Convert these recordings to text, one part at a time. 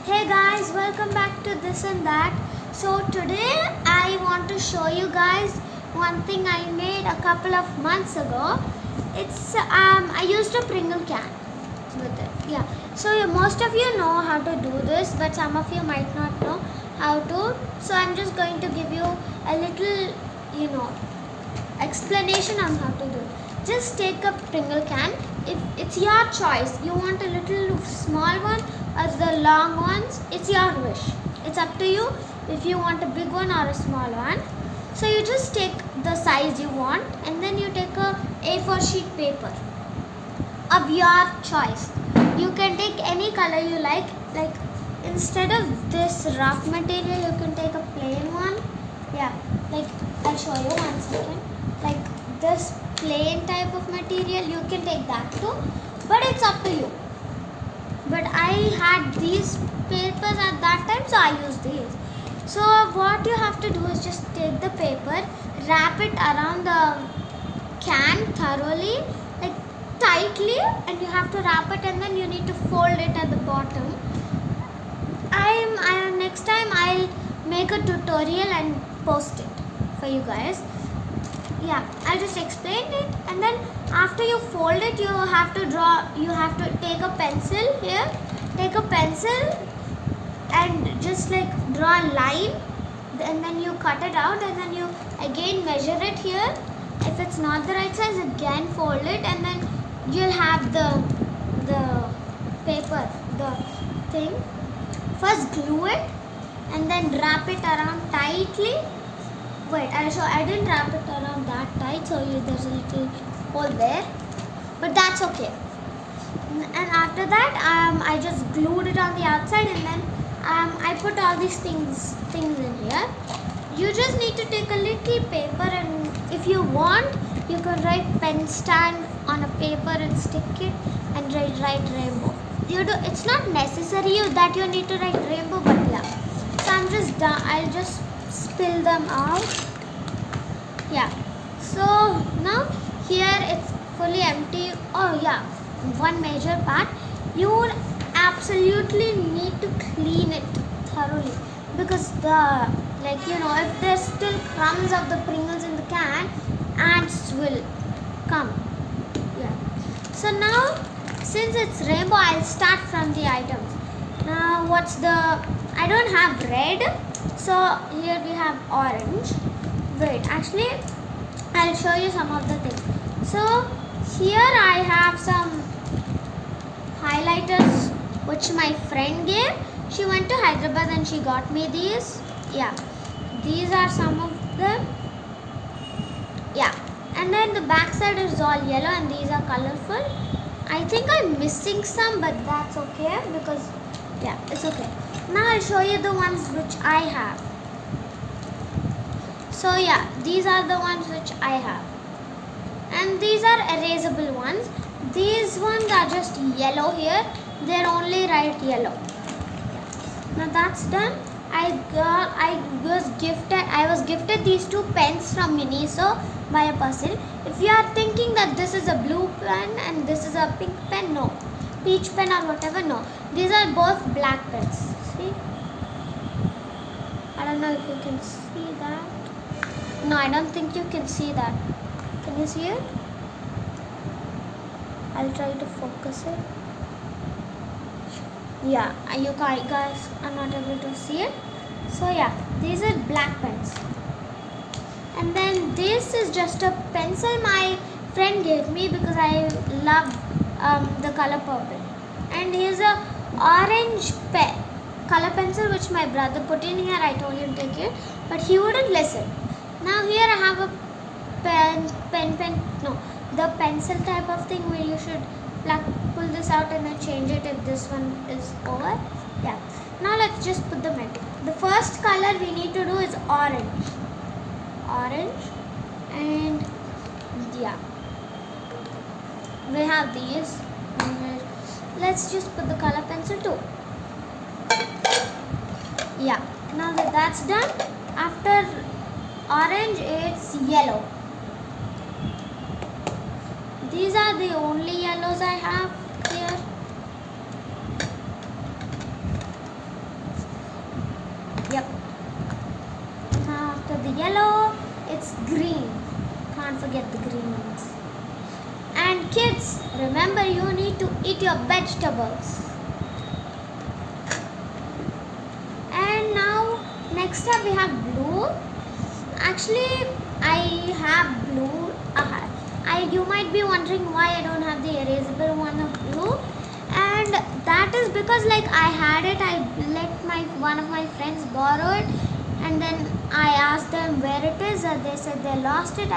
Hey guys, welcome back to this and that. So today I want to show you guys one thing I made a couple of months ago. It's I used a Pringle can with it. Yeah. So most of you know how to do this, but some of you might not know how to. So I'm just going to give you a little, explanation on how to do it. Just take a Pringle can. If it's your choice, you want a little small one or the long ones, it's your wish. It's up to you if you want a big one or a small one. So you just take the size you want and then you take a A4 sheet paper of your choice. You can take any color you like instead of this rough material you can take a plain one. Yeah, like I'll show you 1 second. Like this plain type of material you can take that too, but it's up to you. But I had these papers at that time, so I used these. So what you have to do is just take the paper, wrap it around the can thoroughly, like tightly, and you have to wrap it and then you need to fold it at the bottom. Next time I'll make a tutorial and post it for you guys. Yeah, I'll just explain it, and then after you fold it you have to take a pencil here, take a pencil and just like draw a line, and then you cut it out and then you again measure it here. If it's not the right size, again fold it, and then you'll have the paper, the thing. First glue it and then wrap it around tightly. Wait, I'll show. I didn't wrap it around that tight, so there's a little hole there, but that's okay. And after that, I just glued it on the outside, and then I put all these things in here. You just need to take a little paper, and if you want, you can write pen stand on a paper and stick it and write rainbow. It's not necessary that you need to write rainbow, but yeah. So I'll just spill them out. Yeah, so now here it's fully empty. Oh yeah, one major part, you would absolutely need to clean it thoroughly, because if there's still crumbs of the Pringles in the can, ants will come. Yeah, so now since it's rainbow, I'll start from the items. Now I don't have red, so here we have orange. Wait, actually I'll show you some of the things. So here I have some highlighters which my friend gave. She went to Hyderabad and she got me these. Yeah, these are some of them. Yeah, and then the back side is all yellow and these are colorful. I think I'm missing some, but that's okay because yeah, it's okay. Now I'll show you the ones which I have. So yeah, these are the ones which I have, and these are erasable ones. These ones are just yellow here, they're only right yellow. Yeah. Now that's done. I was gifted these 2 pens from Miniso by a person. If you are thinking that this is a blue pen and this is a pink pen, no. Peach pen or whatever, no. These are both black pens. See? I don't know if you can see that. No, I don't think you can see that. Can you see it? I'll try to focus it. Yeah, you guys are not able to see it. So yeah, these are black pens. And then this is just a pencil my friend gave me because I love the color purple. And here's a orange color pencil which my brother put in here. I told him to take it, but he wouldn't listen. Now here I have a the pencil type of thing where you should pull this out and then change it if this one is over. Yeah. Now let's just put them in. The first color we need to do is orange. Orange, and yeah, we have these. Let's just put the color pencil too. Yeah. Now that that's done, after orange it's yellow. These are the only yellows I have here. green. Can't forget the green ones. And kids, remember you need to eat your vegetables. And now next up we have blue. Actually, I have blue. You might be wondering why I don't have the erasable one of blue, and that is because like I had it. I let one of my friends borrow it, and then I asked them where it is, and they said they lost it.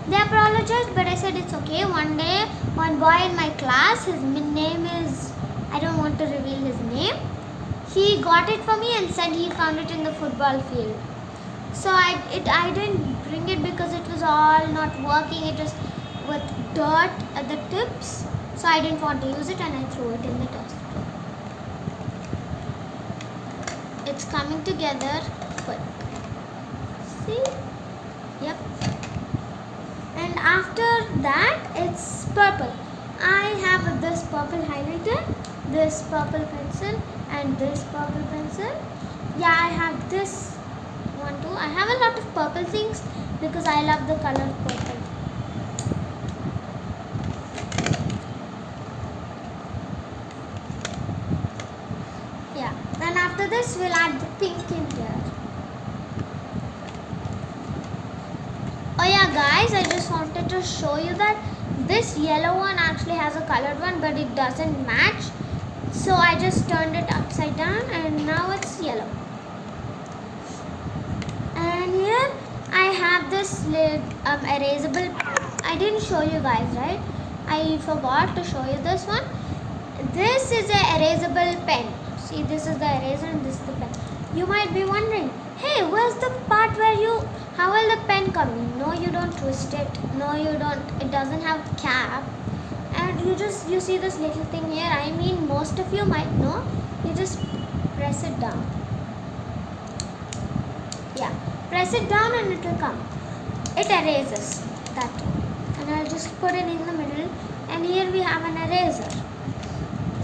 They apologized, but I said it's okay. One day, one boy in my class, his name is, I don't want to reveal his name. He got it for me and said he found it in the football field. So I didn't bring it because it was all not working. It was with dirt at the tips, so I didn't want to use it and I threw it in the dustbin. It's coming together quick. See? Yep. And after that, it's purple. I have this purple highlighter, this purple pencil, and this purple pencil. Yeah, I have this one too. I have a lot of purple things because I love the color purple. Yeah, and after this we'll add the pink in here. Oh yeah guys, I just wanted to show you that this yellow one actually has a colored one, but it doesn't match. So I just turned it upside down and now it's yellow. And here I have this erasable. I didn't show you guys, right? I forgot to show you this one. This is a erasable pen. See, this is the eraser and this is the pen. You might be wondering, hey, where's the part where how will the pen come in? No, you don't twist it. No, you don't. It doesn't have cap. And you see this little thing here. I mean, most of you might know. You just press it down. Yeah, press it down and it will come. It erases that. And I'll just put it in the middle. And here we have an eraser.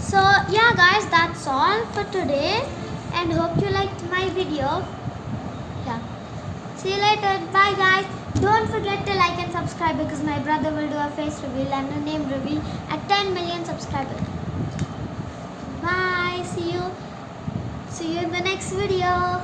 So yeah guys, that's all for today. And hope you liked my video. Yeah. See you later. Bye guys. Don't forget to like and subscribe because my brother will do a face reveal and a name reveal at 10 million subscribers. Bye. See you in the next video.